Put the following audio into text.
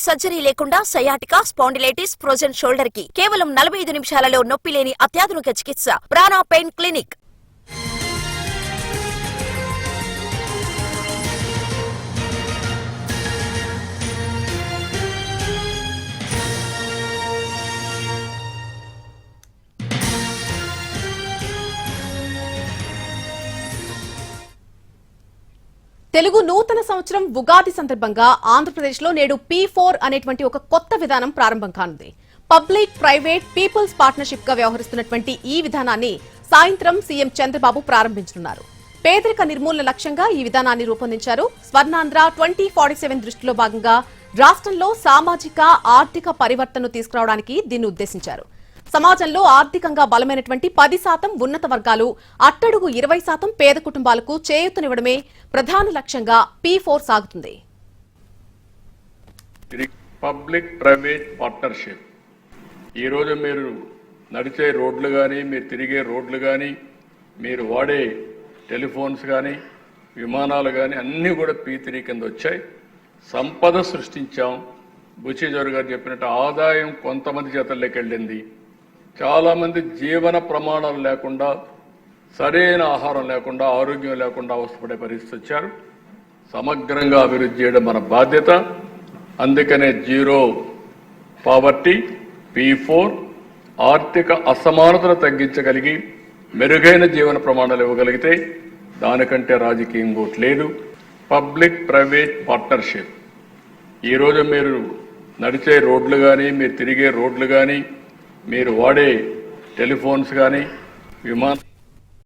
Surgery లేకుండా sciatica, spondylitis, frozen shoulder కి కేవలం 45 నిమిషాలలో నొప్పి లేని అత్యాధునిక చికిత్స ప్రాణ పెయిన్ క్లినిక్. తెలుగు నూతన సంవత్సరం ఉగాది సందర్భంగా ఆంధ్రప్రదేశ్లో నేడు P4 అనేటువంటి ఒక కొత్త విధానం ప్రారంభం కానుంది. పబ్లిక్ ప్రైవేట్ పీపుల్స్ పార్ట్నర్షిప్ గా వ్యవహరిస్తున్నటువంటి ఈ విధానాన్ని సాయంత్రం సీఎం చంద్రబాబు ప్రారంభించనున్నారు. పేదరిక నిర్మూలన లక్ష్యంగా ఈ విధానాన్ని రూపొందించారు. స్వర్ణాంధ్ర 2047 దృష్టిలో భాగంగా రాష్ట్రంలో సామాజిక ఆర్థిక పరివర్తనను తీసుకురావడానికి దీన్ని ఉద్దేశించారు. సమాజంలో ఆర్థికంగా బలమైనటువంటి 10% ఉన్నత వర్గాలు, అట్టడుగు 20% పేద కుటుంబాలకు చేయూతనివ్వడమే ప్రధాన లక్ష్యంగా P4 సాగుతుంది. పబ్లిక్ ప్రైవేట్ పార్ట్నర్షిప్ ఈ రోజు మీరు నడిచే రోడ్లు కానీ, మీరు తిరిగే రోడ్లు కానీ, మీరు వాడే టెలిఫోన్స్ కానీ, విమానాలు కానీ అన్నీ కూడా P3 కింద వచ్చాయి. సంపద సృష్టించాం. బుచ్చిజోరు గారు చెప్పినట్టు ఆదాయం కొంతమంది చేతల్లోకి వెళ్ళింది. చాలామంది జీవన ప్రమాణాలు లేకుండా, సరైన ఆహారం లేకుండా, ఆరోగ్యం లేకుండా అవస్థపడే పరిస్థితి వచ్చారు. సమగ్రంగా అభివృద్ధి చేయడం మన బాధ్యత. అందుకనే జీరో పావర్టీ, P4 ఆర్థిక అసమానతను తగ్గించగలిగి మెరుగైన జీవన ప్రమాణాలు ఇవ్వగలిగితే దానికంటే రాజకీయం ఇంకోటి లేదు. పబ్లిక్ ప్రైవేట్ పార్ట్నర్షిప్ ఈరోజు మీరు నడిచే రోడ్లు కానీ, మీరు తిరిగే రోడ్లు కానీ, మీరు వాడే టెలిఫోన్స్ కానీ, విమాన